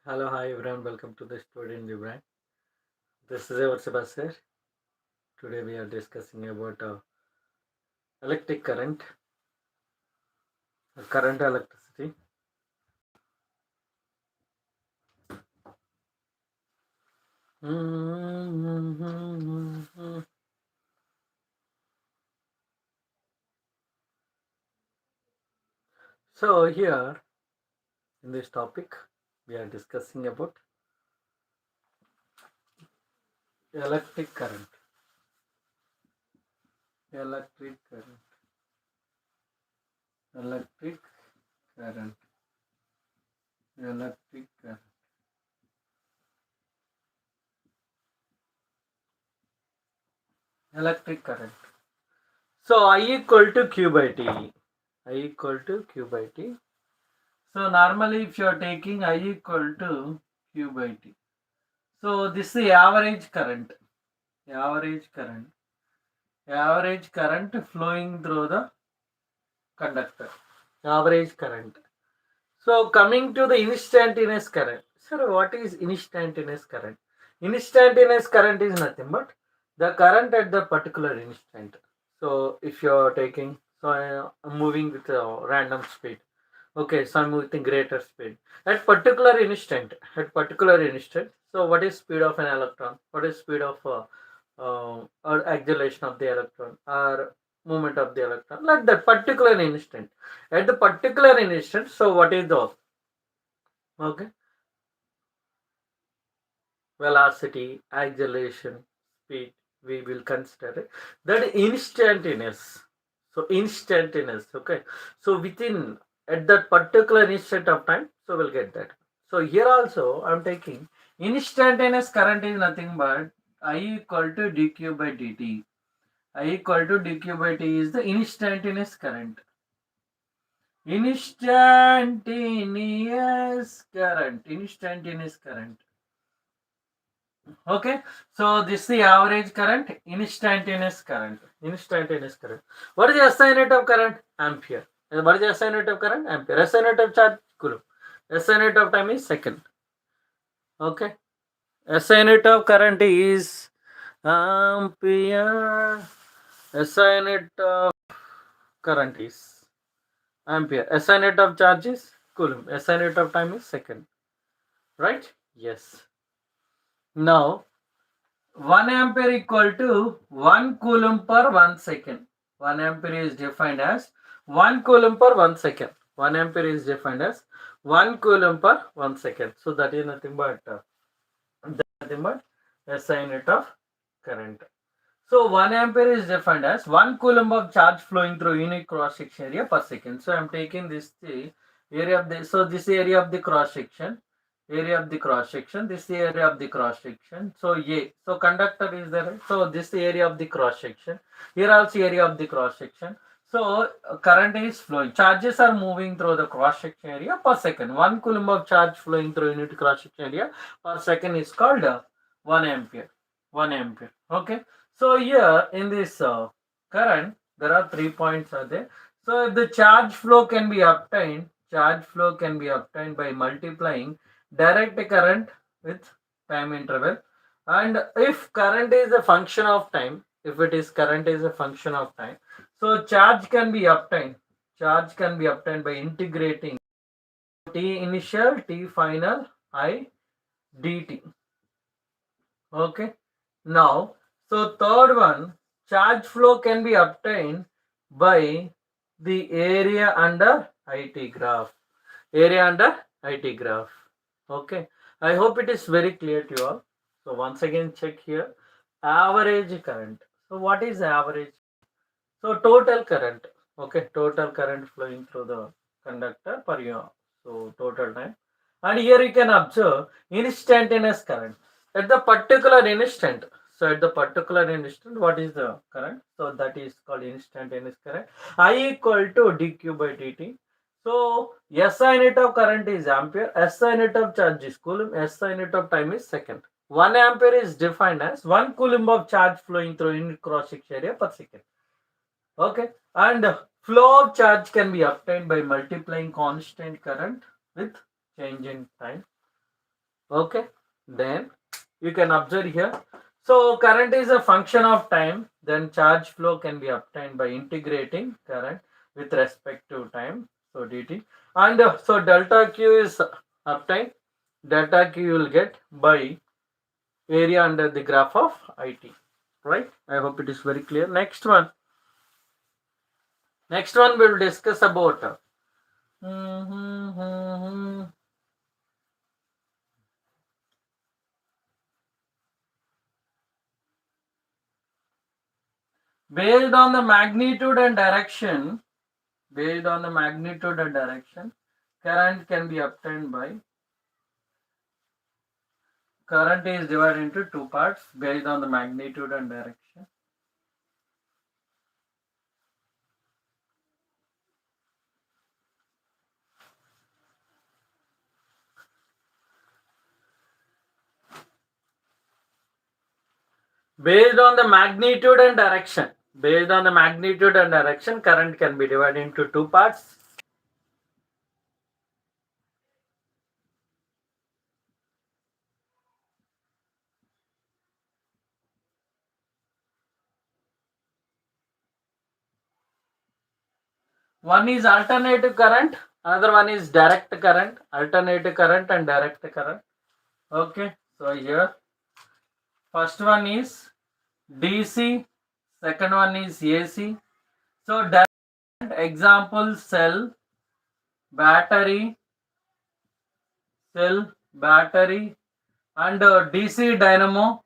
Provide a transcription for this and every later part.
Hello, hi everyone. Welcome to the Student Library. This is our Sebastian. Today we are discussing about electric current electricity. So here in this topic, we are discussing about electric current. Electric current. Electric current. Electric current. Electric current. So I equal to Q by T. I equal to Q by T. So normally if you are taking I equal to Q by T. So this is the average current. Average current. Average current flowing through the conductor. Average current. So coming to the instantaneous current. Sir, what is instantaneous current? Instantaneous current is nothing but the current at the particular instant. So if you are taking, so I'm moving with a random speed. Okay, so I'm moving greater speed. At particular instant, so what is speed of an electron? What is speed of or acceleration of the electron or movement of the electron? Like that particular instant. At the particular instant, so what is the okay velocity, acceleration, speed? We will consider it. That instantaneous. So instantaneous. Okay. So within at that particular instant of time, so we'll get that. So here also I'm taking instantaneous current is nothing but I equal to dq by dt. I equal to dq by t is the instantaneous current. Instantaneous current. Instantaneous current. Okay, so this is the average current, instantaneous current. Instantaneous current. What is the SI unit of current? Ampere. What is the SI unit of current? Ampere. SI unit of charge? Coulomb. SI unit of time is second. Okay. SI unit of current is ampere. SI unit of current is ampere. SI unit of charge is coulomb. SI unit of time is second. Right? Yes. Now 1 ampere equal to 1 coulomb per 1 second. 1 ampere is defined as 1 coulomb per 1 second. 1 ampere is defined as 1 coulomb per 1 second. So that is nothing but SI unit of current. So 1 ampere is defined as 1 coulomb of charge flowing through unit cross section area per second. So I am taking this the area of the, so this area of the cross section. Area of the cross section, this is the area of the cross section. So A, so conductor is there, so this is the area of the cross section. Here also area of the cross section. So current is flowing, charges are moving through the cross section area per second. 1 coulomb of charge flowing through unit cross section area per second is called 1 ampere. 1 ampere. Okay, so here in this current there are 3 points are there. So if the charge flow can be obtained by multiplying direct current with time interval, and if current is a function of time, if it is current is a function of time, so charge can be obtained by integrating t initial, t final, I dt. Okay, now so third one, charge flow can be obtained by the area under IT graph. Okay, I hope it is very clear to you all. So once again check here, average current. So what is average? So total current. Okay, total current flowing through the conductor per unit. So total time. And here you can observe instantaneous current at the particular instant. So at the particular instant, what is the current? So that is called instantaneous current. I equal to dq by dt. So SI unit of current is ampere, SI unit of charge is coulomb, SI unit of time is second. 1 ampere is defined as 1 coulomb of charge flowing through unit cross section area per second. Okay, and flow of charge can be obtained by multiplying constant current with change in time. Okay, then you can observe here. So current is a function of time, then charge flow can be obtained by integrating current with respect to time. So dt, and so delta q is obtained. Delta q you will get by area under the graph of it. Right? I hope it is very clear. Next one. Next one we will discuss about based on the magnitude and direction. Based on the magnitude and direction, current can be obtained by. Current is divided into two parts based on the magnitude and direction. Based on the magnitude and direction. Based on the magnitude and direction, current can be divided into two parts. One is alternative current, another one is direct current, alternative current and direct current. Okay, so here first one is DC, second one is AC. So direct example cell, battery, and DC dynamo,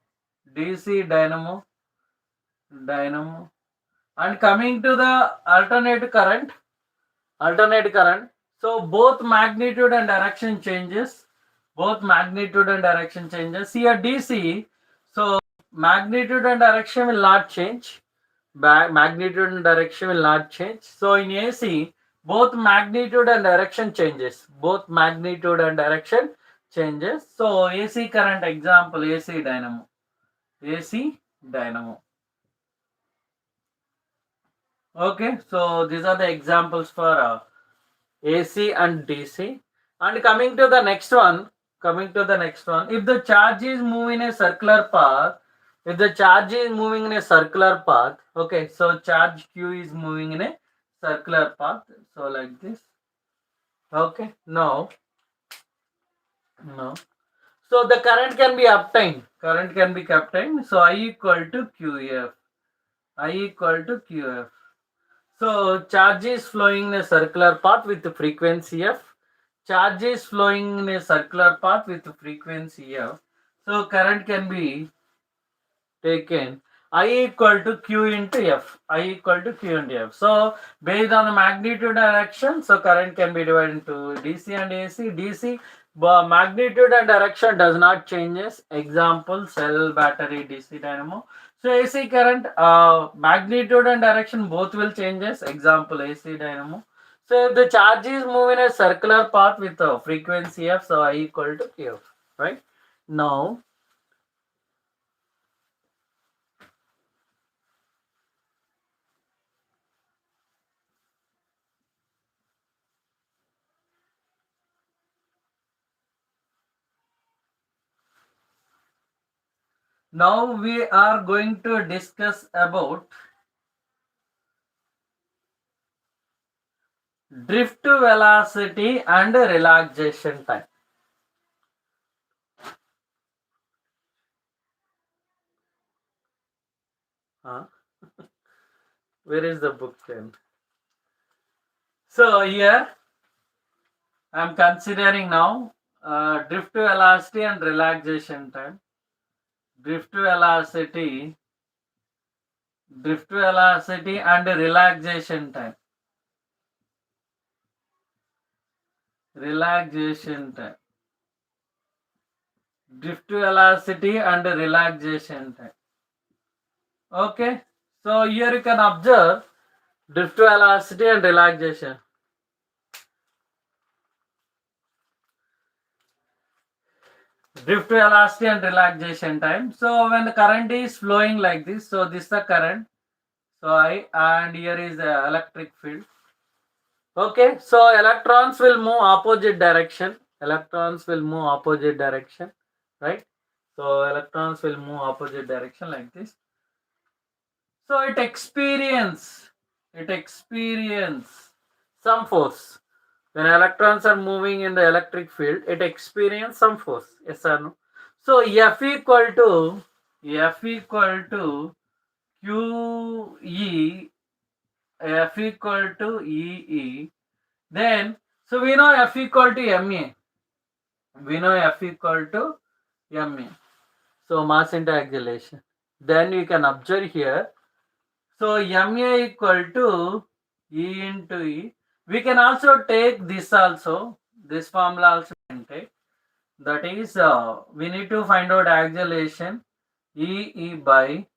DC dynamo. And coming to the alternate current. So both magnitude and direction changes. Both magnitude and direction changes. Here DC, so magnitude and direction will not change. Magnitude and direction will not change. So in AC, both magnitude and direction changes. Both magnitude and direction changes. So AC current example, AC dynamo. AC dynamo. Okay, so these are the examples for AC and DC. And coming to the next one, if the charge is moving in a circular path, okay, so charge Q is moving in a circular path, so like this. Okay, now, so the current can be obtained. So I equal to QF. So charge is flowing in a circular path with the frequency F. Charge is flowing in a circular path with the frequency F. So current can be taken I equal to Q into F. So based on the magnitude direction, so current can be divided into DC and AC. DC magnitude and direction does not changes. Example cell, battery, DC dynamo. So AC current magnitude and direction both will changes. Example AC dynamo. So if the charge is moving a circular path with a frequency F, so I equal to Q. Right? Now we are going to discuss about drift velocity and relaxation time. Where is the book then? So here I am considering now drift velocity and relaxation time. Drift velocity and relaxation time. Drift velocity and relaxation time. Okay, so here you can observe drift velocity and relaxation. Drift velocity and relaxation time. So when the current is flowing like this, so this is the current. So and here is the electric field. Okay, so electrons will move opposite direction. electrons will move opposite direction, right? So electrons will move opposite direction like this. So it experience some force. When electrons are moving in the electric field, it experience some force. Yes or no? So F equal to QE, F equal to EE. Then, so we know F equal to MA. We know F equal to MA. So mass into acceleration. Then you can observe here. So MA equal to E into E. We can also take this also. This formula also can take. That is, we need to find out acceleration E by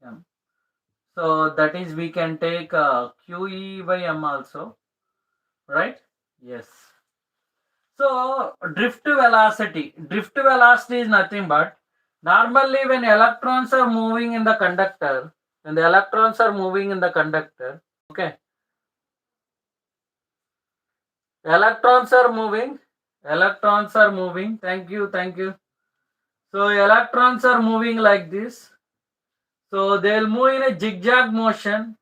M. So that is, we can take QE by M also, right? Yes. So drift velocity is nothing but, normally when electrons are moving in the conductor, okay, electrons are moving, thank you. So electrons are moving like this. So they'll move in a zigzag motion.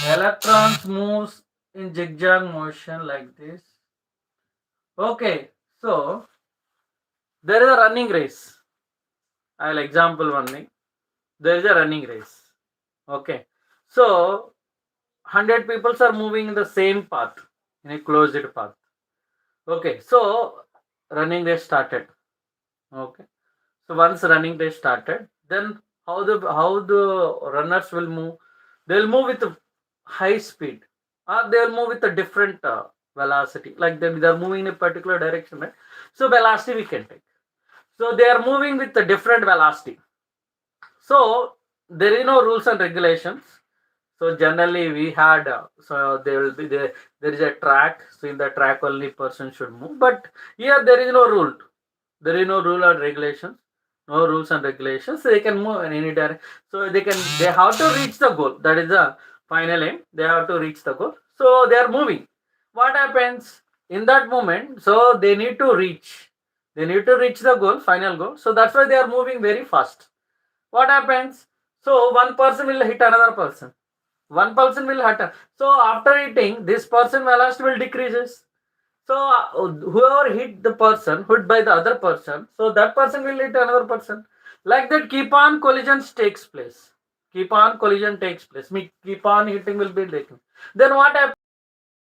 Electrons moves in zigzag motion like this. Okay, so there is a running race. I'll example one thing. There is a running race. Okay, so 100 people are moving in the same path, in a closed path. Okay, so running race started. Okay, so once running race started, then how the runners will move? They'll move with high speed, or they'll move with a different velocity. Like they're moving in a particular direction, right? So velocity we can take. So they are moving with a different velocity. So there is no rules and regulations. So generally we had, so there will be there is a track. So in the track only person should move. But here there is no rule. There is no rule or regulations. No rules and regulations. So they can move in any direction. So they have to reach the goal. That is the final aim. They have to reach the goal. So they are moving. What happens in that moment? So they need to reach. They need to reach the goal, final goal. So that's why they are moving very fast. What happens? So one person will hit another person. One person will hit. So after hitting, this person velocity will decreases. So whoever hit the person, hit by the other person, so that person will hit another person. Like that, keep on collisions takes place. Keep on collision takes place. Keep on hitting will be taken. Then what happens?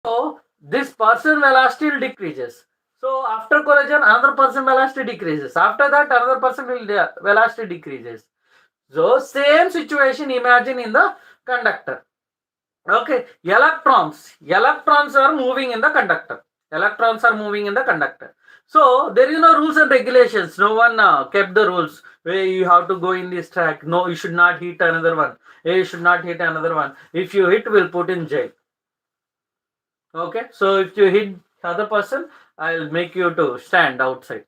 So this person velocity will decreases. So after collision, another person velocity decreases. After that, another person will velocity decreases. So same situation imagine in the conductor. Okay, electrons are moving in the conductor. So there is no rules and regulations. No one kept the rules where you have to go in this track. No, you should not hit another one. You should not hit another one. If you hit, we'll put in jail. Okay, so if you hit other person, I'll make you to stand outside.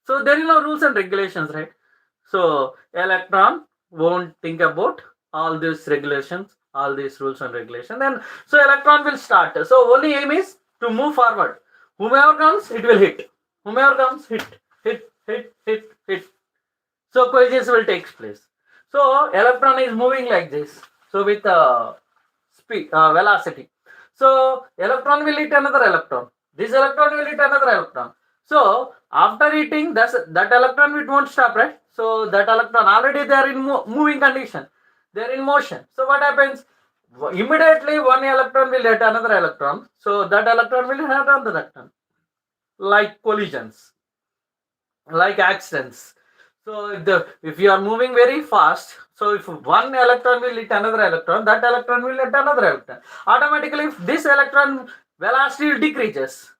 So there is no rules and regulations, right? So electron won't think about all these regulations, all these rules and regulations. Then so electron will start. So only aim is to move forward. Whomever comes, it will hit. Whomever comes, hit. So collisions will take place. So electron is moving like this. So with speed, velocity. So electron will hit another electron. This electron will hit another electron. So after hitting, that electron it won't stop, right? So that electron already they are in moving condition. They are in motion. So what happens? Immediately one electron will hit another electron. So that electron will hit another electron. Like collisions, like accidents. So if you are moving very fast, so if one electron will hit another electron, that electron will hit another electron. Automatically, if this electron velocity decreases,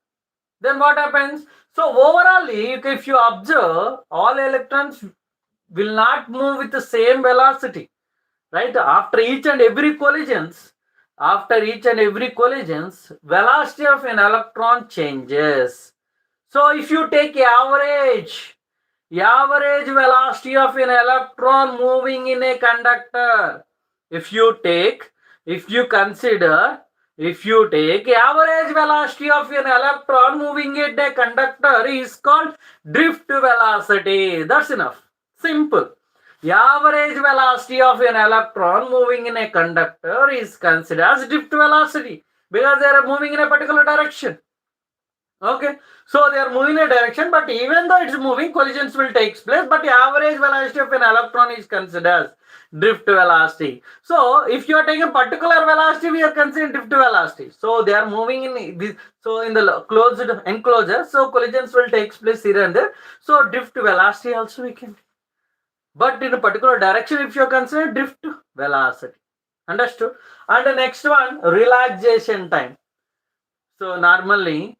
then what happens? So overall, if you observe, all electrons will not move with the same velocity, right? After each and every collisions, velocity of an electron changes. So if you take average velocity of an electron moving in a conductor, if you consider If you take average velocity of an electron moving at a conductor is called drift velocity. That's enough. Simple. Average velocity of an electron moving in a conductor is considered as drift velocity because they are moving in a particular direction. Okay, so they are moving in a direction, but even though it's moving, collisions will take place, but the average velocity of an electron is considered as drift velocity. So if you are taking particular velocity, we are considering drift velocity. So they are moving in this, so in the closed enclosure, so collisions will take place here and there. So drift velocity also we can, but in a particular direction, if you are considering drift velocity. Understood? And the next one, relaxation time. So normally,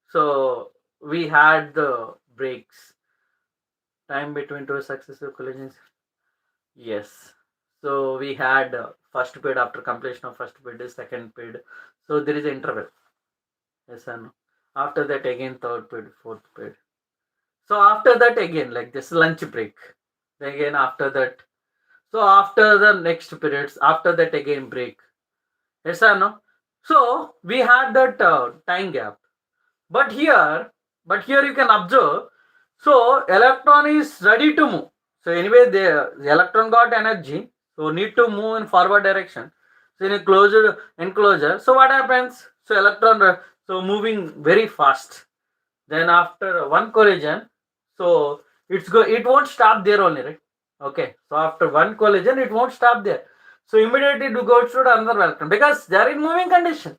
so we had the breaks, time between two successive collisions. Yes. So we had first period after completion of first period, second period. So there is an interval. Yes or no? After that again third period, fourth period. So after that again like this lunch break. Again after that. So after the next periods, after that again break. Yes or no? So we had that time gap. But here you can observe, so electron is ready to move. So anyway, the electron got energy, so need to move in forward direction. So in a closed enclosure, so what happens? So electron, so moving very fast. Then after one collision, so it won't stop there only, right? Okay. So after one collision, it won't stop there. So immediately it goes to another electron because they are in moving condition.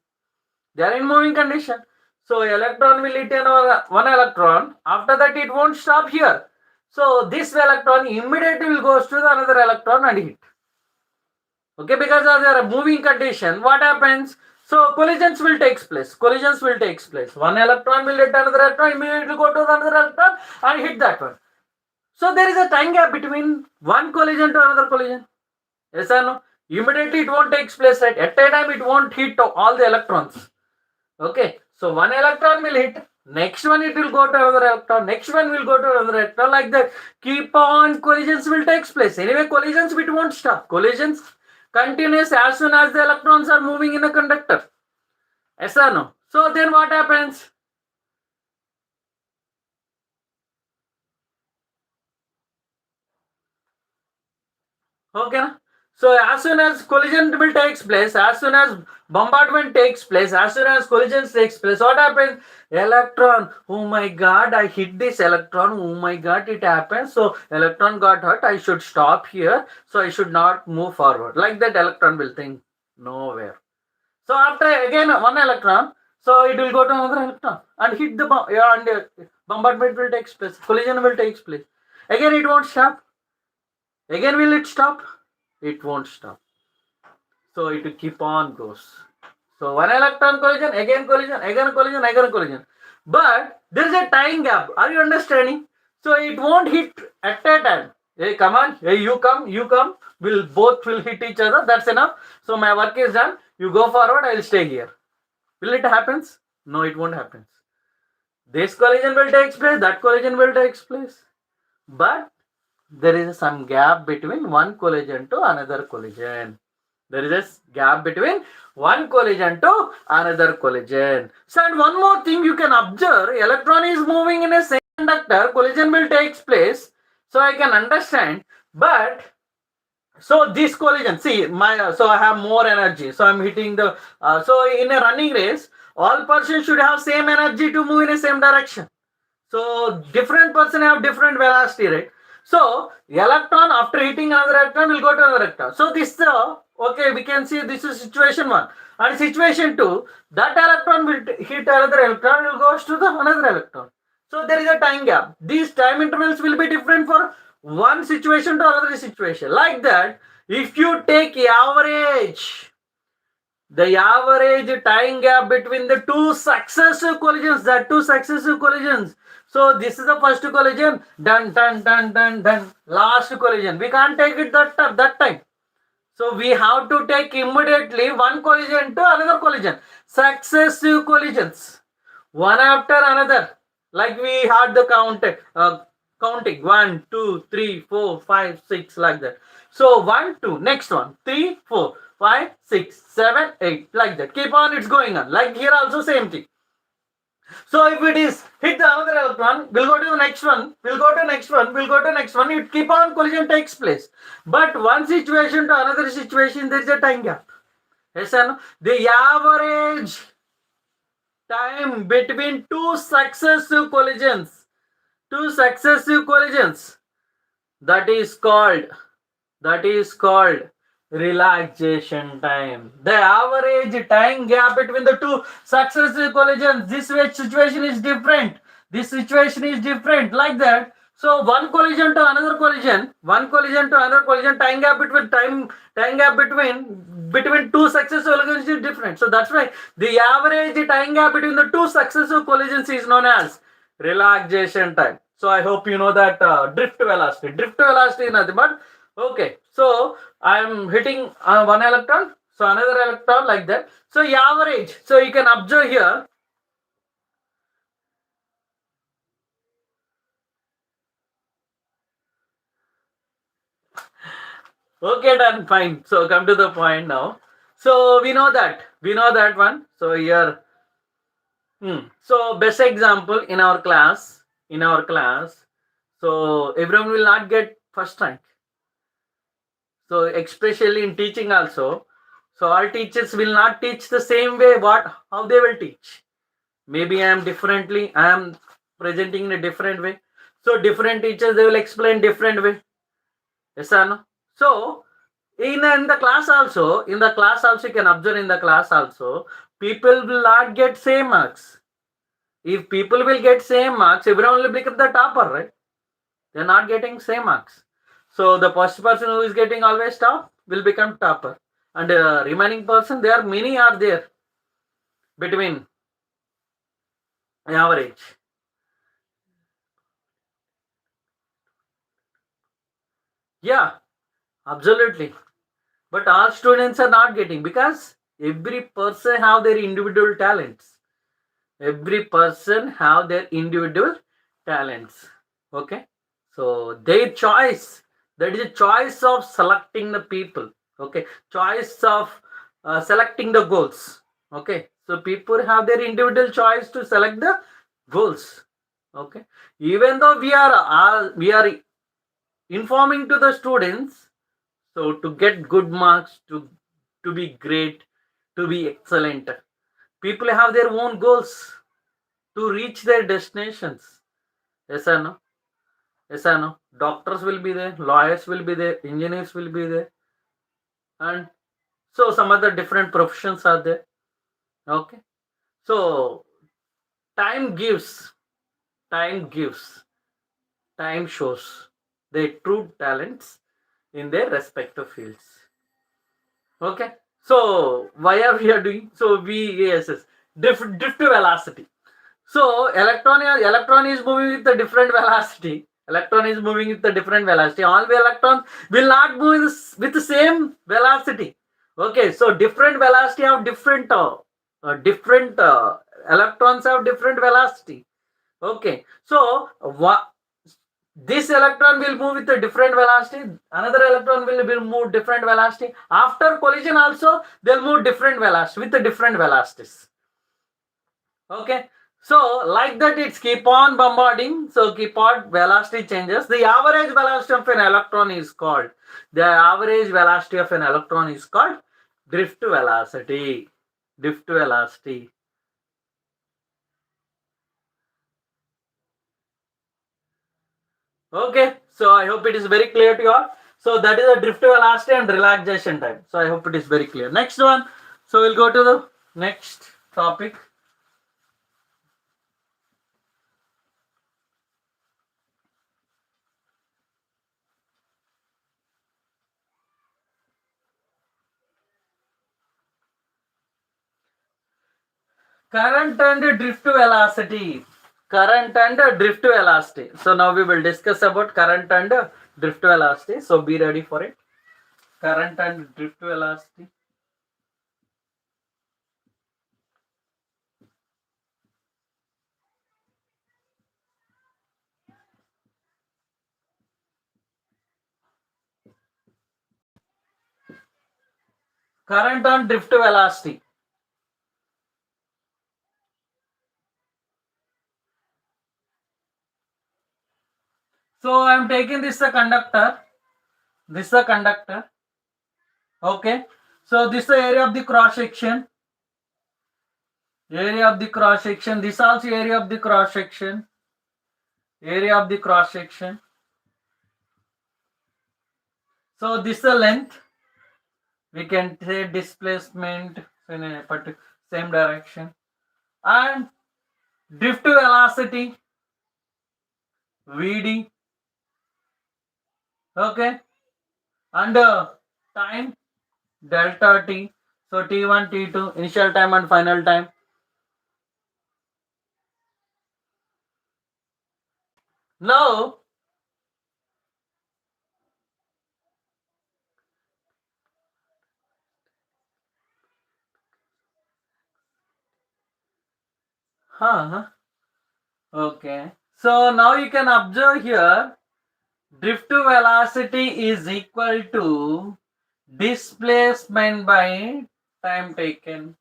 They are in moving condition. So electron will hit one electron. After that, it won't stop here. So this electron immediately will go to the another electron and hit. Okay, because of their moving condition, what happens? So collisions will take place. Collisions will take place. One electron will hit another electron, immediately go to another electron and hit that one. So there is a time gap between one collision to another collision. Yes or no? Immediately it won't take place, right? At a time it won't hit all the electrons. Okay, so one electron will hit, next one it will go to another electron, next one will go to another electron, like that. Keep on collisions will take place. Anyway, collisions it won't stop. Collisions continuous as soon as the electrons are moving in a conductor. Yes or no? So then what happens? Okay. So as soon as collision will takes place, as soon as bombardment takes place, as soon as collision takes place, what happens? Electron, oh my god, I hit this electron, oh my god, it happens. So electron got hurt, I should stop here, so I should not move forward. Like that electron will think nowhere. So after again one electron, so it will go to another electron and hit the bomb, yeah, and bombardment will take place, collision will take place. Again it won't stop. Again will it stop? It won't stop. So it will keep on goes. So one electron collision, again collision, again collision, again collision. But there is a time gap. Are you understanding? So it won't hit at a time. Hey, come on. Hey, you come, you come. We'll both will hit each other. That's enough. So my work is done. You go forward. I'll stay here. Will it happens? No, it won't happen. This collision will take place. That collision will take place. But there is some gap between one collision to another collision. There is a gap between one collision to another collision. So, and one more thing you can observe, electron is moving in a same conductor, collision will take place. So I can understand, but so this collision, see, so I have more energy. So I'm hitting the, so in a running race, all persons should have same energy to move in the same direction. So different person have different velocity, right? So electron after hitting another electron will go to another electron. So this okay, we can see this is situation 1. And situation 2, that electron will hit another electron, will goes to the another electron. So there is a time gap. These time intervals will be different for one situation to another situation. Like that, if you take average, the average time gap between the two successive collisions, so this is the first collision, done, last collision. We can't take it that time. So we have to take immediately one collision to another collision. Successive collisions, one after another. Like we had the counting 1, 2, 3, 4, 5, 6, like that. So 1, 2, next one, 3, 4. 5, 6, 7, 8, like that. Keep on, it's going on. Like here also same thing. So if it is hit the other electron, we'll go to the next one, we'll go to next one, we'll go to next one. It keep on collision takes place. But one situation to another situation, there is a time gap. Yes or no? The average time between two successive collisions, that is called relaxation time. The average time gap between the two successive collisions, this situation is different, this situation is different, like that. So one collision to another collision, time gap between two successive collisions is different. So that's why the average time gap between the two successive collisions is known as relaxation time. So I hope you know that drift velocity. Drift velocity is nothing but, okay. So I am hitting one electron, so another electron, like that. So average. So you can observe here. Okay, done, fine. So come to the point now. So we know that one. So here, so best example in our class, so everyone will not get first rank. So especially in teaching also, so all teachers will not teach the same way how they will teach. Maybe I am presenting in a different way. So different teachers, they will explain different way. Yes or no? So in the class also, you can observe in the class also, people will not get same marks. If people will get same marks, everyone will become the topper, right? They're not getting same marks. So the first person who is getting always top will become topper. And remaining person, there are many are there between average. Yeah, absolutely. But all students are not getting, because every person have their individual talents. Every person have their individual talents. Okay. So their choice, that is a choice of selecting the people. Okay. Choice of selecting the goals. Okay. So people have their individual choice to select the goals. Okay. Even though we are informing to the students, so to get good marks, to be great, to be excellent, people have their own goals to reach their destinations. Yes or no? Yes or no? Doctors will be there, lawyers will be there, engineers will be there, and so some other different professions are there. Okay. So time gives, time gives, time shows their true talents in their respective fields. Okay. So why are we doing? So yes, drift velocity. So electron is moving with a different velocity. Electron is moving with a different velocity. All the electrons will not move with the same velocity. Okay, so different velocity have different electrons have different velocity. Okay, so this electron will move with a different velocity. Another electron will move different velocity. After collision also, they'll move different velocity with the different velocities. Okay. So like that, it's keep on bombarding. So keep on velocity changes. The average velocity of an electron is called drift velocity. Drift velocity. Okay. So I hope it is very clear to you all. So that is a drift velocity and relaxation time. So I hope it is very clear. Next one. So we'll go to the next topic. Current and drift velocity. So now we will discuss about current and drift velocity. So be ready for it. Current and drift velocity. Current on drift velocity. So I am taking this the conductor. This the conductor. Okay. So this is the area of the cross section. Area of the cross section. This also area of the cross section. Area of the cross section. So this is the length. We can say displacement in a particular same direction. And drift velocity VD. Okay. And time delta T. So T1, T2, initial time and final time. Now, okay. So now you can observe here, drift velocity is equal to displacement by time taken.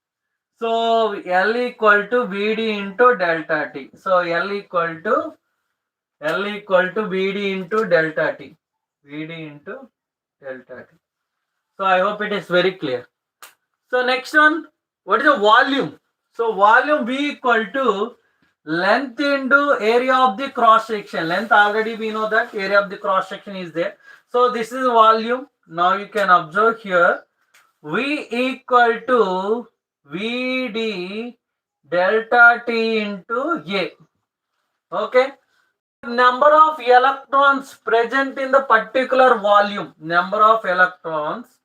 So L equal to VD into delta T. So L equal to VD into delta T. VD into delta T. So I hope it is very clear. So next one, what is the volume? So volume V equal to length into area of the cross section. Length already we know that area of the cross section is there. So this is volume. Now you can observe here V equal to VD delta T into A. Okay. Number of electrons present in the particular volume. Number of electrons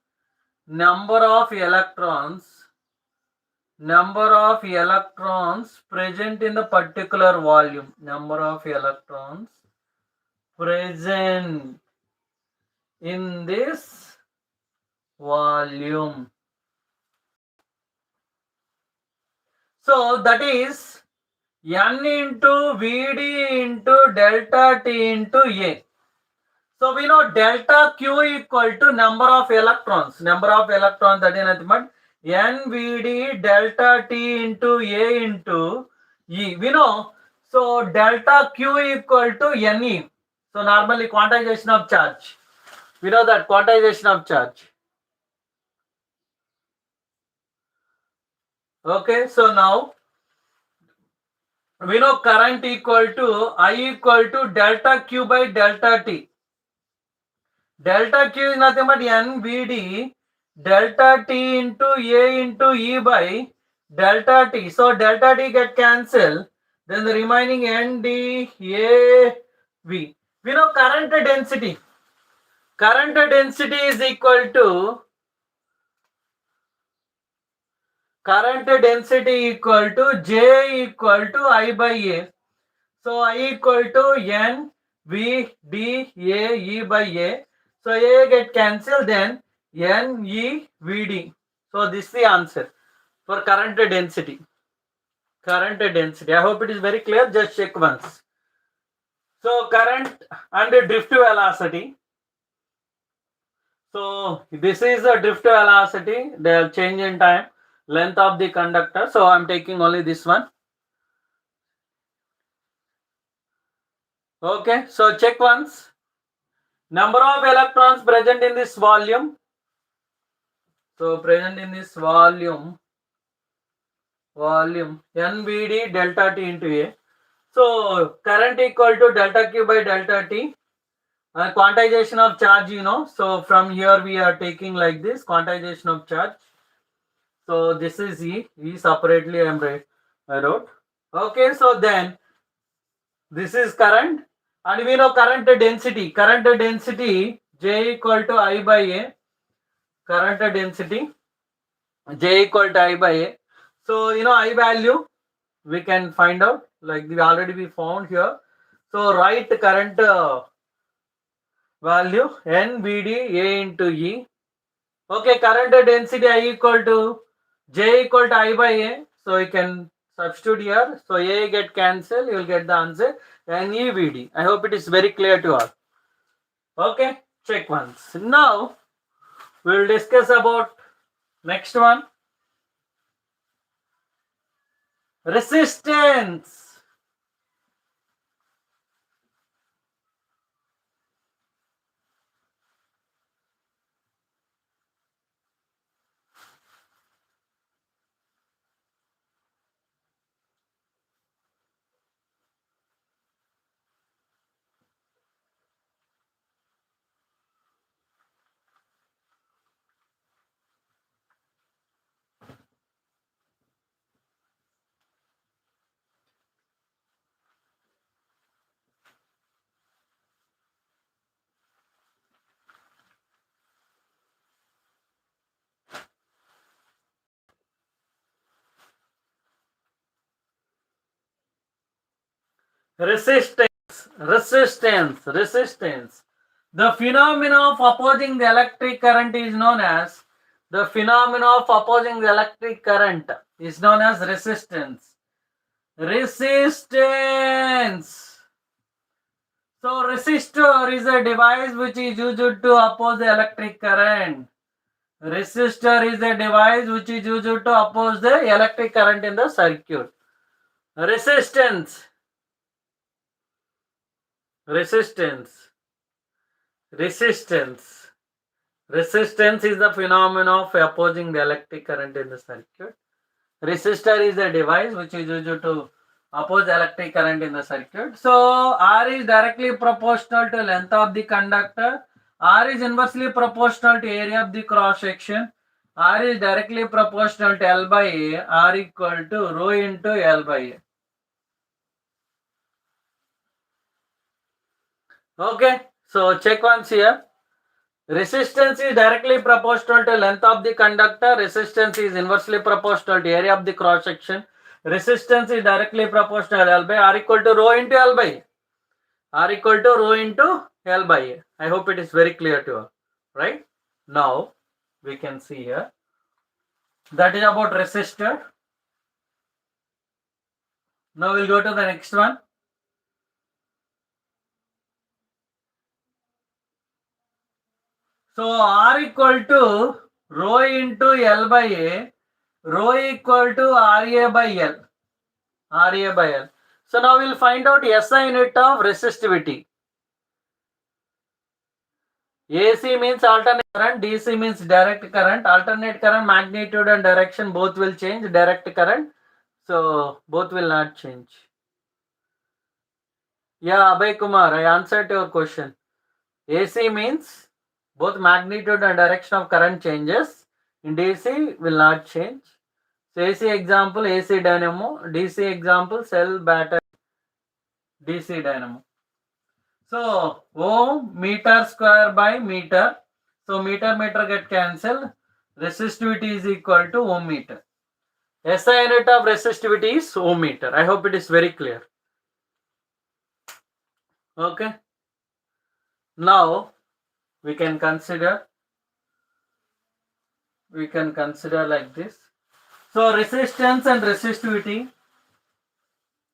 present in the particular volume. Number of electrons present in this volume. So that is N into VD into delta T into A. So we know delta Q equal to number of electrons. Number of electrons, that is nothing but NVD delta T into A into E. We know, so delta Q equal to NE. So normally quantization of charge. We know that quantization of charge. Okay, so now we know current equal to I equal to delta Q by delta T. Delta Q is nothing but NVD delta T into A into E by delta T. So delta T get cancelled. Then the remaining NDAV. We know current density. Current density is equal to J equal to I by A. So I equal to N V D A E by A. So A get cancelled, then N E V D. So this is the answer for current density. Current density. I hope it is very clear. Just check once. So current and drift velocity. So this is the drift velocity. The change in time, length of the conductor. So I am taking only this one. Okay. So check once. Number of electrons present in this volume. So present in this volume NVD delta T into A. So current equal to delta Q by delta T. Quantization of charge, you know. So from here we are taking like this, quantization of charge. So this is E separately I wrote. Okay, so then this is current, and we know current density. Current density J equal to I by A. Current density J equal to I by A. So you know I value we can find out, like we already found here. So write current value NVD A into E. Okay, current density I equal to J equal to I by A. So you can substitute here. So A get cancelled, you will get the answer NEVD. I hope it is very clear to all. Okay, check once. Now we will discuss about Next one, resistance. Resistance. The phenomena of opposing the electric current is known as resistance. Resistance. So resistor is a device which is used to oppose the electric current. Resistor is a device which is used to oppose the electric current in the circuit. Resistance. Resistance is the phenomenon of opposing the electric current in the circuit. Resistor is a device which is used to oppose electric current in the circuit. So R is directly proportional to length of the conductor. R is inversely proportional to area of the cross section. R is directly proportional to L by A. R equal to rho into L by A. Okay, so check once here. Resistance is directly proportional to length of the conductor. Resistance is inversely proportional to area of the cross section. Resistance is directly proportional to L by R equal to rho into L by A. R equal to rho into L by A. I hope it is very clear to you, right? Now we can see here. That is about resistor. Now we'll go to the next one. So R equal to rho into L by A, rho equal to RA by L. RA by L. So now we'll find out SI unit of resistivity. AC means alternate current, DC means direct current. Alternate current magnitude and direction both will change. Direct current, so both will not change. Yeah, Abhay Kumar, I answered your question. AC means both magnitude and direction of current changes. In DC will not change. So AC example AC dynamo, DC example cell battery DC dynamo. So ohm meter square by meter. So meter get cancelled. Resistivity is equal to ohm meter. SI unit of resistivity is ohm meter. I hope it is very clear. Okay. Now we can consider like this. So resistance and resistivity.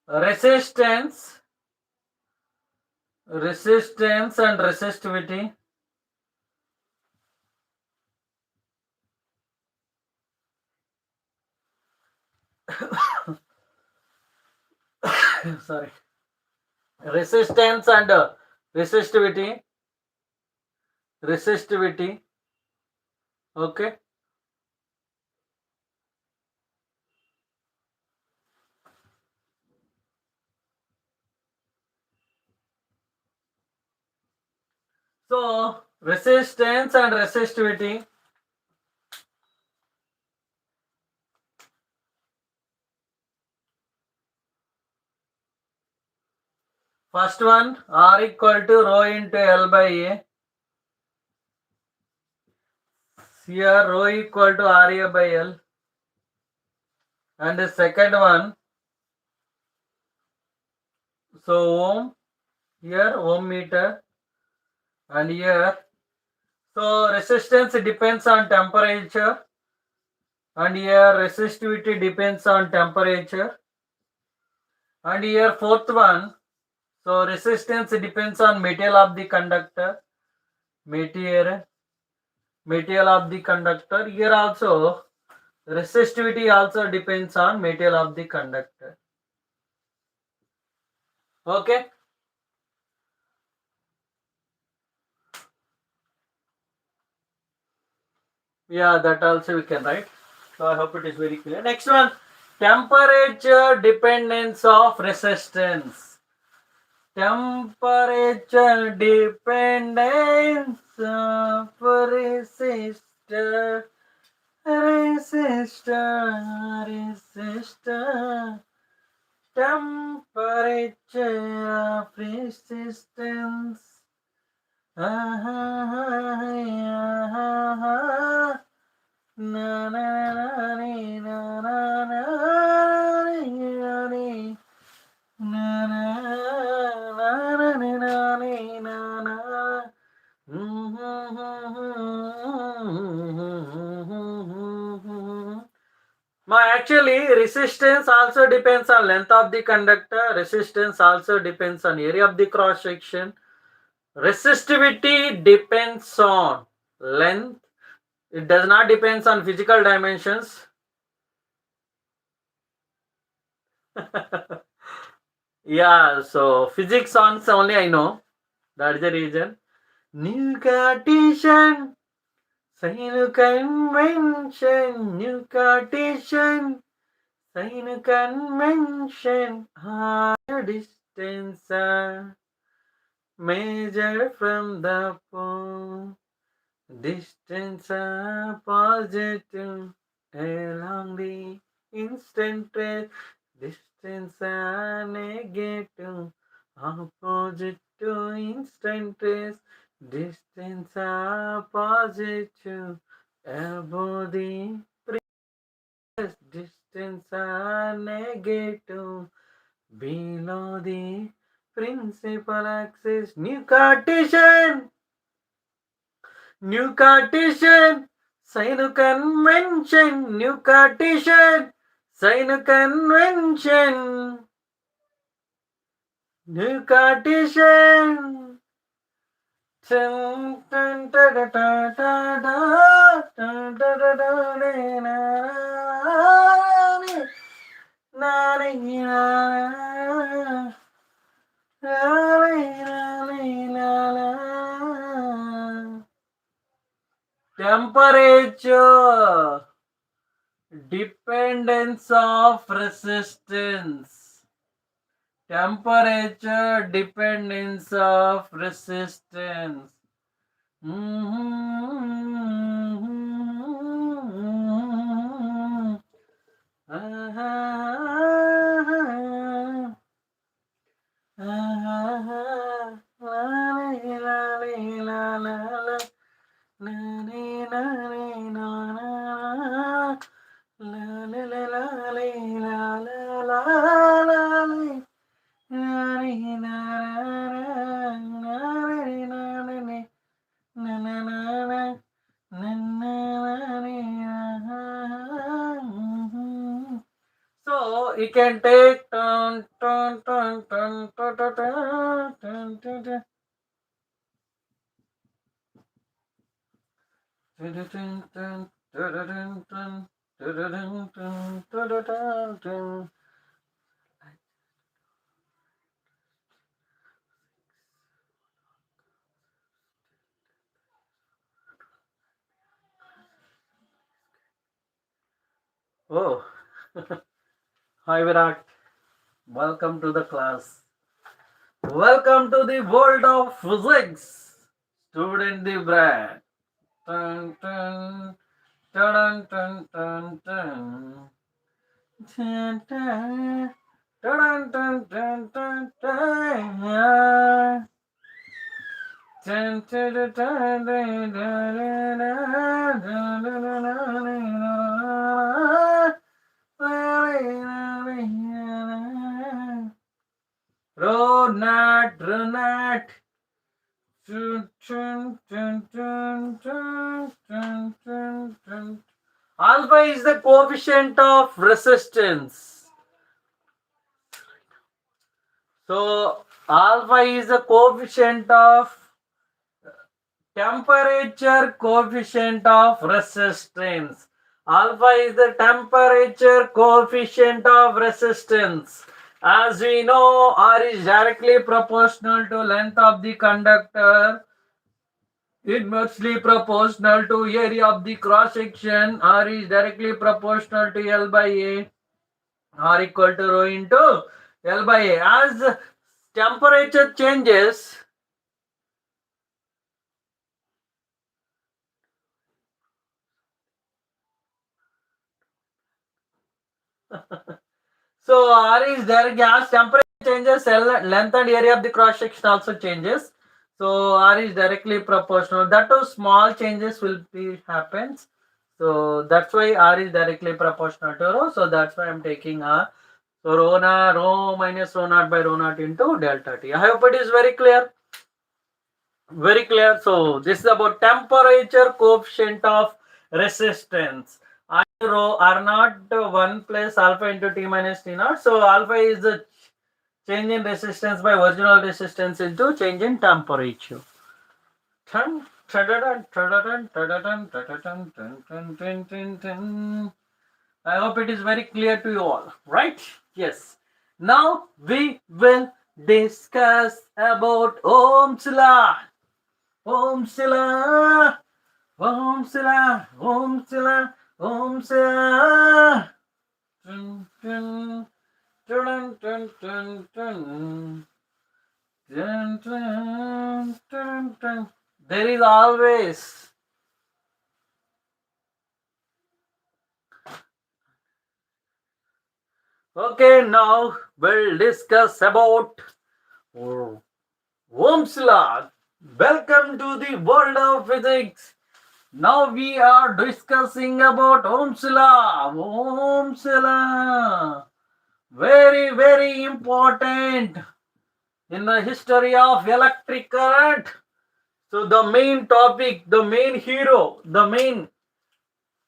Resistance and resistivity. Sorry. Resistance and resistivity. Okay. So resistance and resistivity. First one, R equal to rho into L by A. Here rho equal to RA by L. And the second one, so ohm, here ohm meter, and here, so resistance depends on temperature, and here resistivity depends on temperature, and here fourth one, so resistance depends on material of the conductor, material of the conductor. Here also Resistivity also depends on material of the conductor. Okay. Yeah, that also we can write. So I hope it is very clear. Next one, temperature dependence of resistance. Temperature dependence of resistor. Resistor. Temperature of resistance. Ah, ah, ah, ah. Na na na ni, na na na ni, na ni. Na na na na ni, na ni, na na. Actually, resistance also depends on length of the conductor. Resistance also depends on area of the cross section. Resistivity depends on length. It does not depends on physical dimensions. Yeah, so physics songs only I know. That's the reason. New Cartesian, sign convention, new Cartesian, sign convention, higher distance measured from the pole. Distance positive along the instant trace. Distance negative opposite to instant trace. Distance positive above the previous. Distance negative below the principal axis. New Cartesian. New Cartesian, sign convention, new Cartesian, sign convention, new Cartesian. Dun, dun, da, da, da, da, da, dun, da, da, da, da, na, na, na, temperature dependence of resistance. Temperature dependence of resistance. So you can take turn, turn, turn, turn, turn, turn, turn, turn, turn. Oh, hi Virat. Welcome to the class. Welcome to the world of physics. Student the brand. Dun, dun, dun, dun, dun, dun. Dun, dun, dun, dun, dun, dun, dun. Dun, dun, dun, dun, dun, dun, dun, dun, dun. Ronat, Ronat. Dun, dun, dun, dun, dun, dun, dun, dun. Alpha is the coefficient of resistance. So alpha is the coefficient of temperature, coefficient of resistance. Alpha is the temperature coefficient of resistance. As we know, R is directly proportional to length of the conductor, inversely proportional to area of the cross section. R is directly proportional to L by A. R equal to rho into L by A. As temperature changes, so R is there, gas temperature changes, length and area of the cross section also changes. So R is directly proportional. That too small changes will be happens. So that's why R is directly proportional to rho. So that's why I'm taking R. So rho minus rho naught by rho naught into delta T. I hope it is very clear. Very clear. So this is about temperature coefficient of resistance. I rho are not 1 plus alpha into T minus T naught. So alpha is the change in resistance by original resistance into change in temperature. I hope it is very clear to you all, right? Yes. Now we will discuss about Ohm's law. Ohm's law. Ohm's law. Ohm's law. Ohm's law. Dun, dun, dun, dun, dun, dun. Dun, dun, dun, dun. There is always. Okay, now we'll discuss about Ohm's law. Welcome to the world of physics. Now we are discussing about Ohm's law. Ohm's law. Very, very important in the history of electric current. So the main topic, the main hero, the main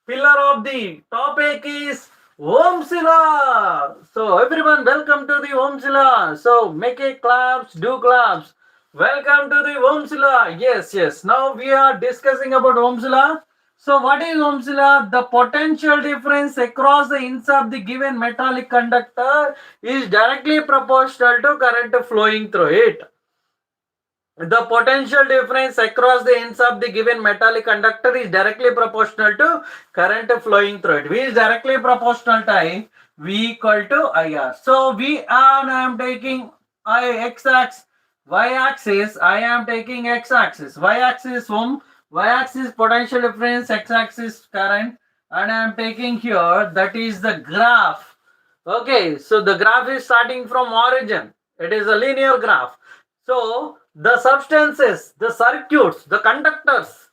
pillar of the topic is Ohm's law. So everyone, welcome to the Ohm's law. So make a claps, do claps. Welcome to the Ohm's law. Yes, yes. Now we are discussing about Ohm's law. So what is Ohm's law? The potential difference across the ends of the given metallic conductor is directly proportional to current flowing through it. The potential difference across the ends of the given metallic conductor is directly proportional to current flowing through it. V is directly proportional to I. V equal to IR. So V and I am taking x-axis, y-axis. I am taking x-axis. Y-axis y-axis potential difference, x-axis current, and I am taking here that is the graph. Okay, so the graph is starting from origin. It is a linear graph. So the substances, the circuits, the conductors,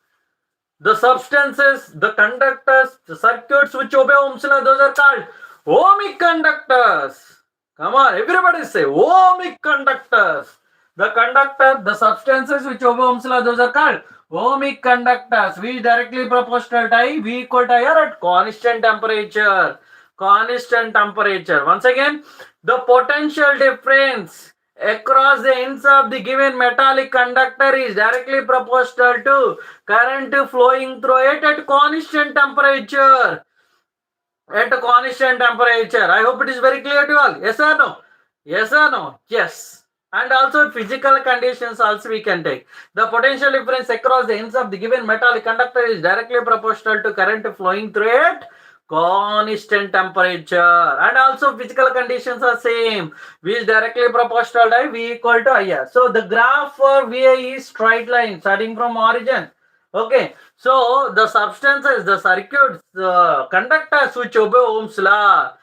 the substances, the conductors, the circuits which obey Ohm's law, those are called ohmic conductors. Come on, everybody say ohmic conductors. The conductor, the substances which obey Ohm's law, those are called ohmic conductors. V is directly proportional to I. V equal to IR at constant temperature. Constant temperature. Once again, the potential difference across the ends of the given metallic conductor is directly proportional to current flowing through it at constant temperature. At constant temperature. I hope it is very clear to all. Yes or no? Yes or no? Yes. And also physical conditions also we can take. The potential difference across the ends of the given metallic conductor is directly proportional to current flowing through it constant temperature. And also physical conditions are same. V is directly proportional to V equal to IR. So the graph for VA is straight line starting from origin. Okay, so the substances, the circuits, the conductors which obey Ohm's law,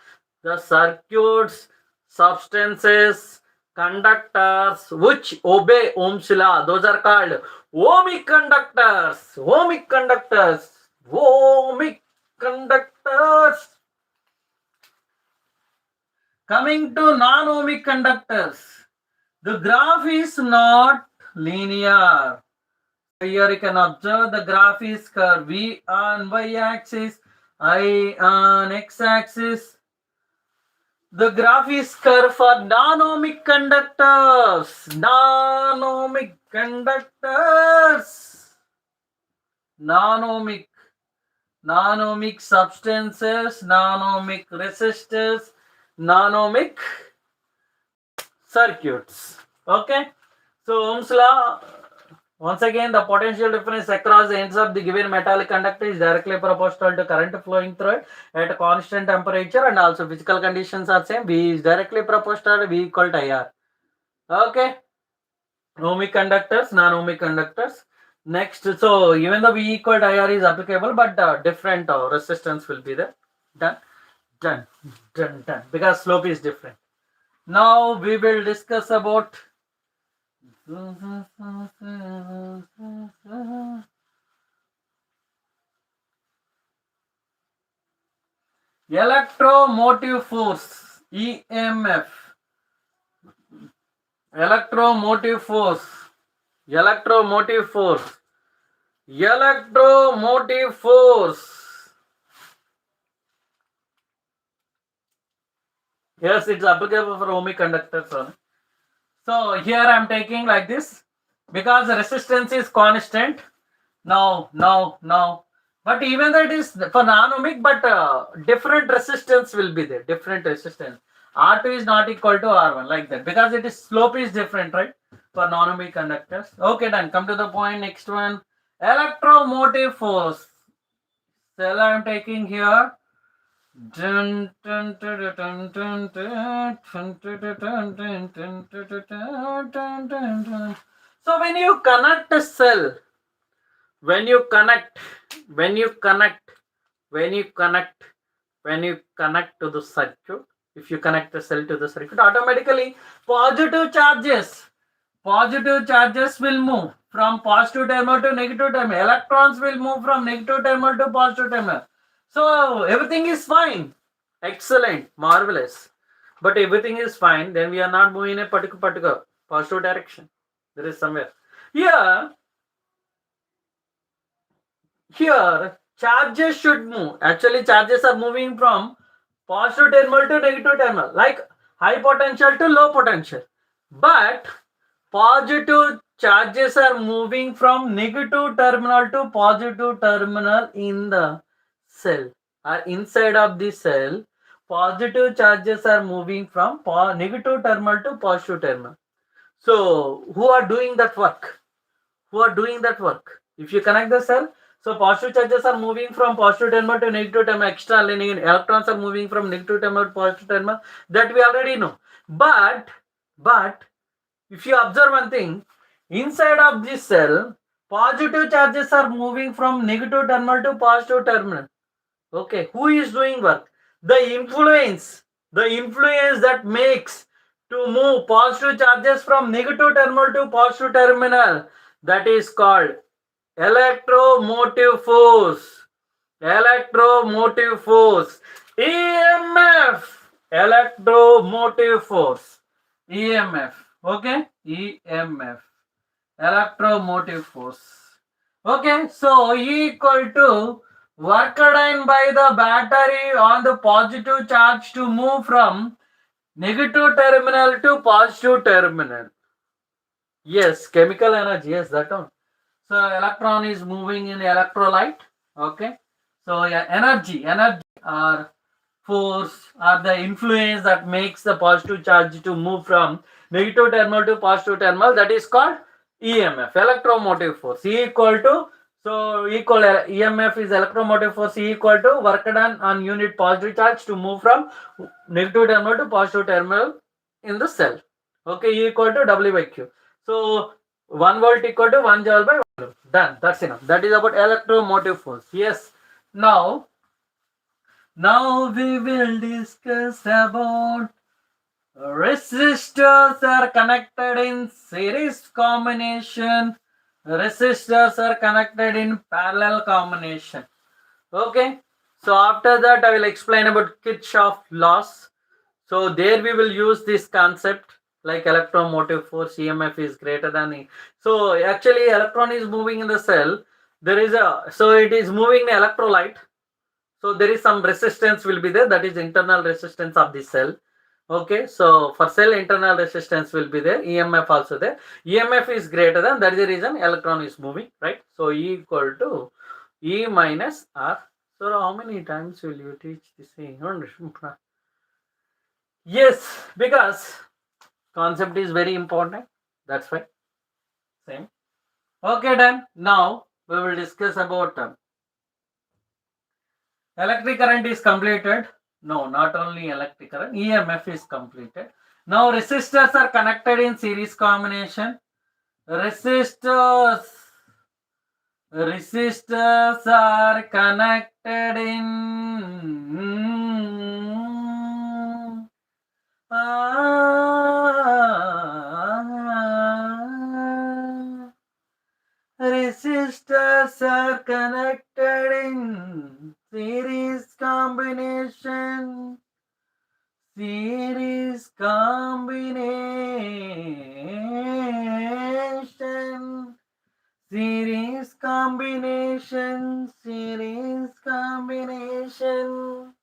the circuits, substances, conductors which obey Ohm's law, those are called ohmic conductors. Ohmic conductors. Ohmic conductors. Coming to non-ohmic conductors, the graph is not linear. Here you can observe the graph is curved. V on y-axis, I on x-axis. The graph is curved for non-ohmic conductors. Non-ohmic conductors. Non-ohmic. non-ohmic substances, non-ohmic resistors, non-ohmic circuits. Okay, so Ohm's law, once again, the potential difference across the ends of the given metallic conductor is directly proportional to current flowing through it at a constant temperature, and also physical conditions are same. V is directly proportional to V equal to IR. Okay, ohmic conductors, non-ohmic conductors. Next, so even though V equal to IR is applicable, but different resistance will be there. Done, done, done. Because slope is different. Now we will discuss about electromotive force, EMF. Electromotive force. Electromotive force. Electromotive force. Yes, it's applicable for ohmic conductors only. So here I am taking like this because the resistance is constant. No. But even though it is for non-ohmic, but different resistance will be there. Different resistance. R2 is not equal to R1 like that because it is slope is different, right? For non-ohmic conductors. Okay, done. Come to the point. Next one. Electromotive force. Cell I am taking here. So when you connect a cell, when you connect to the circuit, if you connect the cell to the circuit, automatically positive charges will move from positive terminal to negative terminal. Electrons will move from negative terminal to positive terminal. So everything is fine. Excellent. Marvelous. But everything is fine. Then we are not moving in a particular positive direction. There is somewhere. Here charges should move. Actually, charges are moving from positive terminal to negative terminal. Like high potential to low potential. But positive charges are moving from negative terminal to positive terminal in the cell. Inside of the cell, positive charges are moving from negative terminal to positive terminal. So, who are doing that work? If you connect the cell, so positive charges are moving from positive terminal to negative terminal. External electrons are moving from negative terminal to positive terminal. That we already know. But if you observe one thing, inside of this cell, positive charges are moving from negative terminal to positive terminal. Okay, who is doing work? The influence that makes to move positive charges from negative terminal to positive terminal, that is called electromotive force. Electromotive force. EMF. Electromotive force. EMF. Okay, EMF. Electromotive force. Okay, so E equal to work done by the battery on the positive charge to move from negative terminal to positive terminal. Yes, chemical energy. Yes, that one. So electron is moving in electrolyte. Okay, so yeah, energy or force or the influence that makes the positive charge to move from negative terminal to positive terminal, that is called EMF, electromotive force. E equal to, so EMF is electromotive force. E equal to work done on unit positive charge to move from negative terminal to positive terminal in the cell. Okay, E equal to W by Q. So 1 volt equal to 1 joule by 1 joule. Done. That's enough. That is about electromotive force. Yes. Now we will discuss about resistors are connected in series combination. Resistors are connected in parallel combination. Okay. So after that I will explain about Kirchhoff laws. So there we will use this concept like electromotive force, EMF is greater than E. So actually electron is moving in the cell. So it is moving in electrolyte. So there is some resistance will be there, that is internal resistance of the cell. Okay, so for cell internal resistance will be there, EMF also there. EMF is greater than, that is the reason electron is moving, right? So E equal to E minus R So how many times will you teach this thing? Yes, because concept is very important. That's why. Same. Okay, done. Now we will discuss about electric current is completed. No, not only electric current, EMF is completed. Now resistors are connected in series combination. Resistors are connected in resistors are connected in series combination. Series combination. Series combination. Series combination.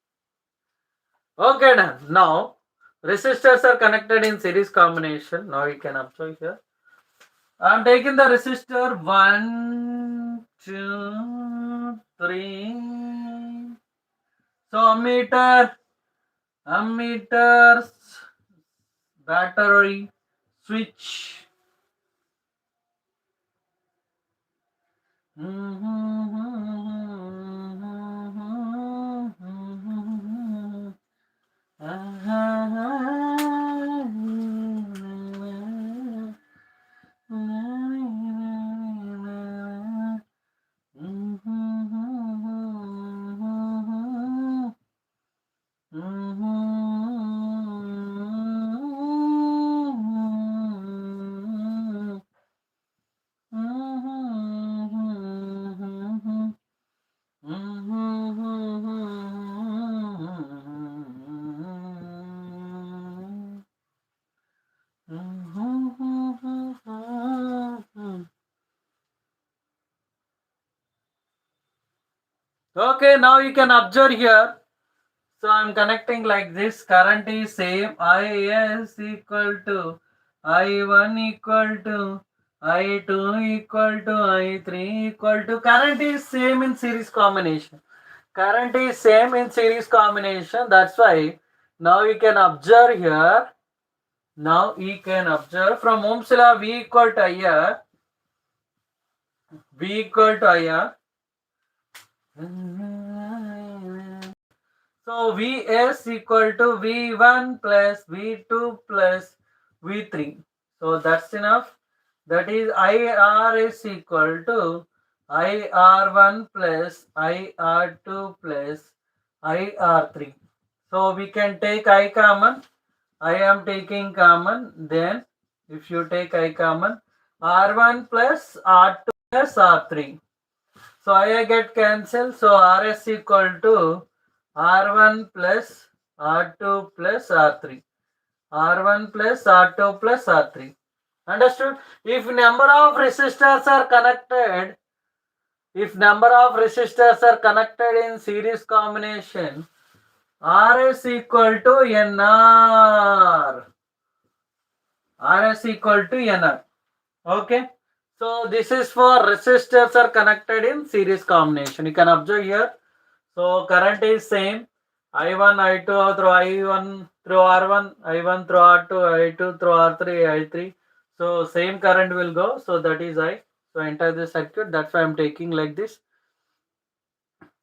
Okay, done. Now, resistors are connected in series combination. Now you can observe here. I am taking the resistor 1, 2, 3. So ammeters, battery, switch. Okay, now you can observe here. So I'm connecting like this. Current is same. IS equal to I1 equal to I2 equal to I3 equal to. Current is same in series combination. Current is same in series combination. That's why now you can observe here. Now you can observe from Ohm's law V equal to IR. V equal to IR. So Vs equal to V1 plus V2 plus V3. So that's enough. That is IR is equal to IR1 plus IR2 plus IR3. So we can take I common. I am taking common. Then if you take I common, R1 plus R2 plus R3. So I get cancelled. So Rs equal to R1 plus R2 plus R3. R1 plus R2 plus R3. Understood? If number of resistors are connected, in series combination, Rs equal to NR. Rs equal to NR. Okay. So this is for resistors are connected in series combination. You can observe here. So current is same. I1, I2 through I1 through R1, I1 through R2, I2 through R3, I3. So same current will go. So that is I. So enter the circuit. That's why I'm taking like this.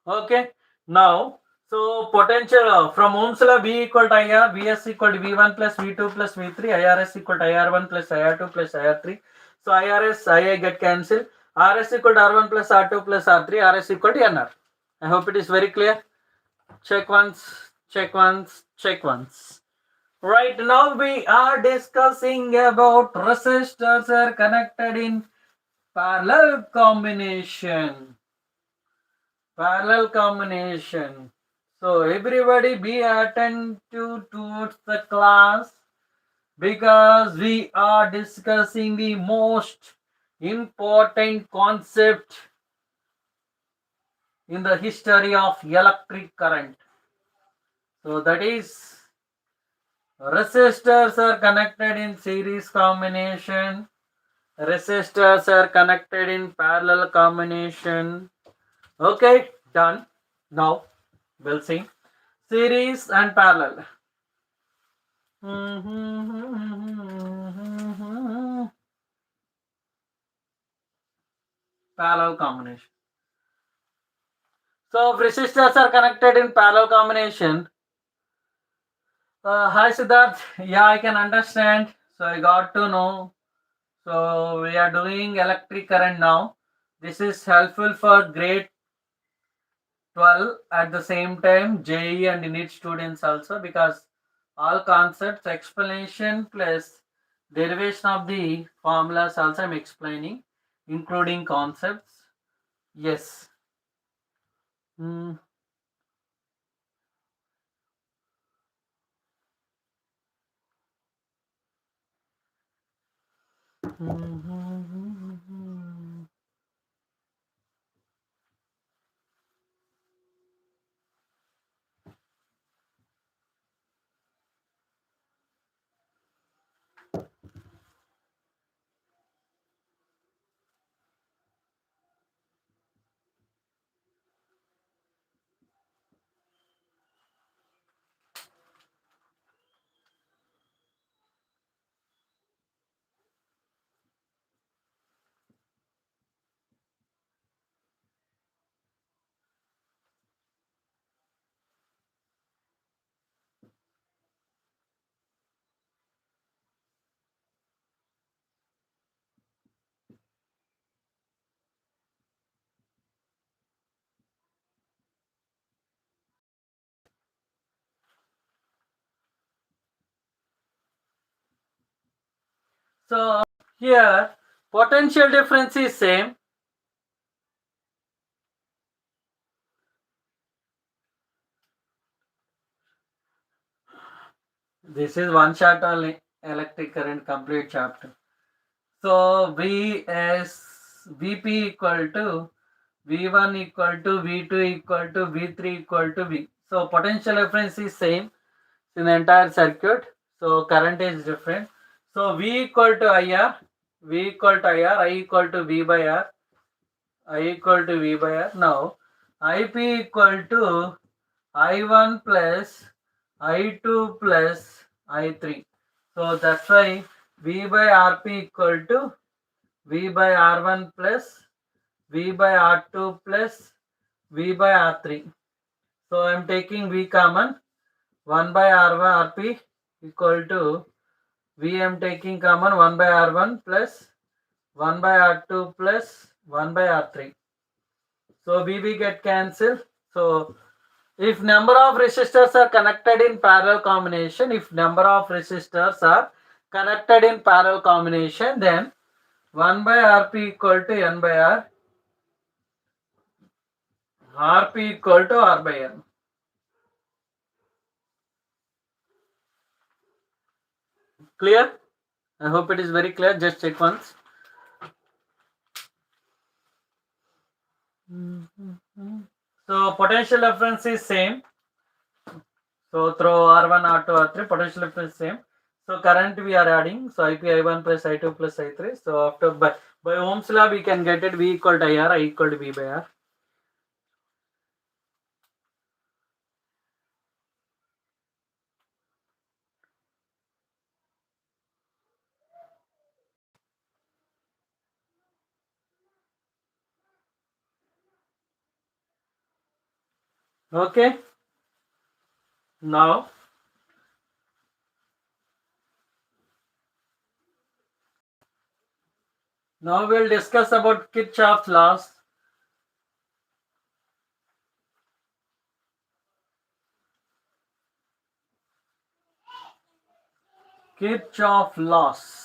Okay. Now, so potential from Ohm's law V equal to IR, Vs equal to V1 plus V2 plus V3, IRs equal to IR1 plus IR2 plus IR3. So IRs, IA get cancelled. Rs equal to R1 plus R2 plus R3, Rs equal to NR. I hope it is very clear. Check once, check once, check once. Right now we are discussing about resistors are connected in parallel combination. Parallel combination. So everybody be attentive towards the class because we are discussing the most important concept in the history of electric current. So that is resistors are connected in series combination. Resistors are connected in parallel combination. Okay, done. Now we'll see series and parallel. Parallel combination. So if resistors are connected in parallel combination, hi Siddharth, yeah, I can understand. So I got to know. So we are doing electric current now. This is helpful for grade 12 at the same time JEE and NEET students also, because all concepts explanation plus derivation of the formulas also I'm explaining, including concepts. Yes. Hmm. So here potential difference is same. This is one shot on electric current complete chapter. So Vp equal to V1 equal to V2 equal to V3 equal to V. So potential difference is same in the entire circuit. So current is different. So V equal to IR, V equal to IR, I equal to V by R, I equal to V by R. Now IP equal to I1 plus I2 plus I3. So that's why V by RP equal to V by R1 plus V by R2 plus V by R3. So I am taking V common. 1 by R1 RP equal to V I am taking common 1 by R1 plus 1 by R2 plus 1 by R3. So VB get cancelled. So if number of resistors are connected in parallel combination, then 1 by RP equal to N by R, RP equal to R by N. Clear? I hope it is very clear. Just check once. So potential difference is same. So through R1, R2, R3, potential difference is same. So current we are adding. So IP I1 plus I2 plus I3. So after by Ohm's law we can get it V equal to IR, I equal to V by R. Okay. Now we'll discuss about Kirchhoff's laws. Kirchhoff laws.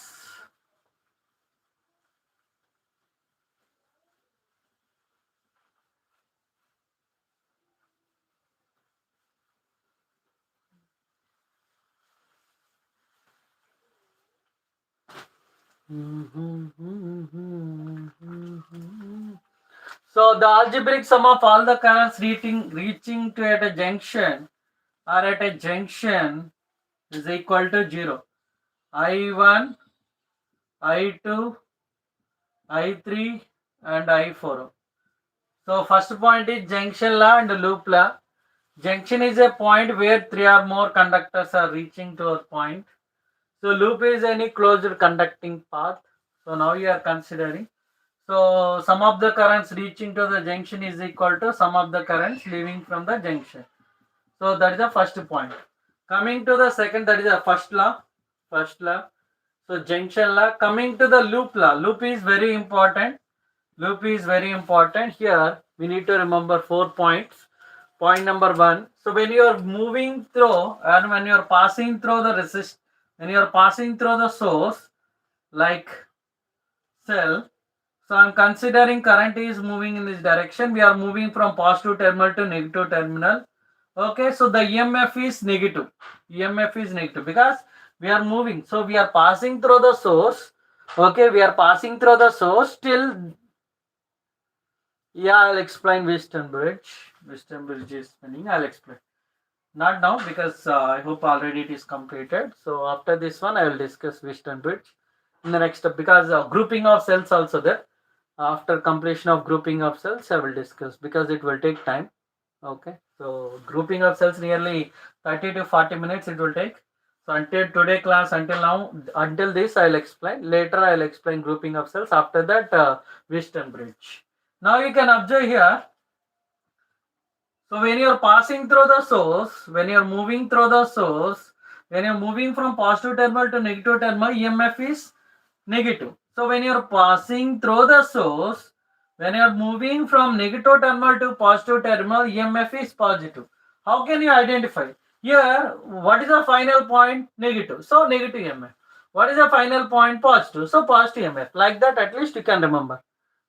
So the algebraic sum of all the currents reaching to at a junction is equal to 0. I1, I2, I3 and I4. So first point is junction law and loop law. Junction is a point where three or more conductors are reaching to a point. So loop is any closed conducting path. So now you are considering. So sum of the currents reaching to the junction is equal to sum of the currents leaving from the junction. So that is the first point. Coming to the second, that is the first law. First law. So junction law. Coming to the loop law. Loop is very important. Loop is very important. Here we need to remember 4 points. Point number 1. So when you are moving through and when you are passing through the when you are passing through the source like cell. So I am considering current is moving in this direction. We are moving from positive terminal to negative terminal. Okay, so the EMF is negative. EMF is negative because we are moving. So we are passing through the source. Okay, we are passing through the source till. Yeah, I'll explain Western Bridge. Western Bridge is spinning. I'll explain. Not now because I hope already it is completed. So after this one, I will discuss Western Bridge in the next step because grouping of cells also there. After completion of grouping of cells, I will discuss because it will take time. Okay, so grouping of cells nearly 30 to 40 minutes it will take. So until today class, until now, until this I'll explain. Later I'll explain grouping of cells. After that, Western Bridge. Now you can observe here. So when you are passing through the source, when you are moving through the source, when you are moving from positive terminal to negative terminal, EMF is negative. So when you are passing through the source, when you are moving from negative terminal to positive terminal, EMF is positive. How can you identify? Here, what is the final point? Negative. So negative EMF. What is the final point? Positive. So positive EMF. Like that, at least you can remember.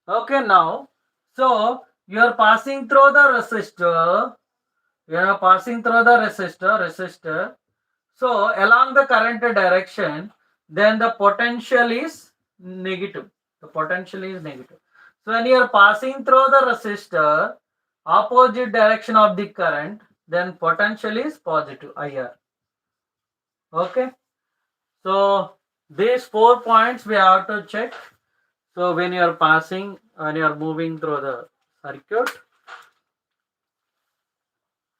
Okay, now, so you are passing through the resistor. You are passing through the resistor. So along the current direction, then the potential is negative. The potential is negative. So when you are passing through the resistor, opposite direction of the current, then potential is positive, IR. Okay. So these 4 points we have to check. So when you are passing, when you are moving through the circuit.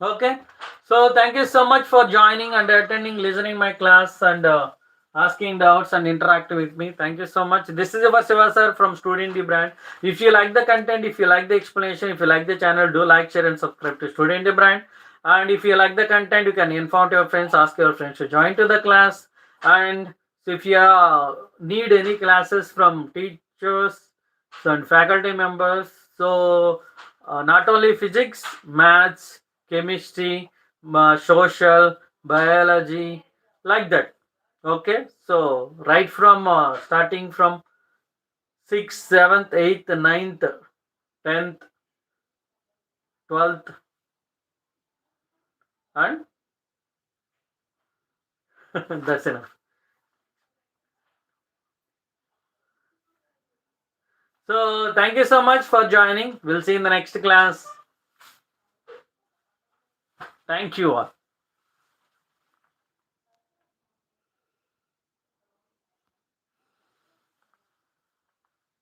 Okay. So thank you so much for joining and attending, listening my class and asking doubts and interacting with me. Thank you so much. This is your Shiva sir from Student D Brand. If you like the content, if you like the explanation, if you like the channel, do like, share and subscribe to Student D Brand. And if you like the content, you can inform your friends, ask your friends to join to the class. And if you need any classes from teachers and faculty members, so not only physics, maths, chemistry, social, biology, like that. Okay, so right from starting from 6th, 7th, 8th, 9th, 10th, 12th, and that's enough. So thank you so much for joining. We'll see you in the next class. Thank you all.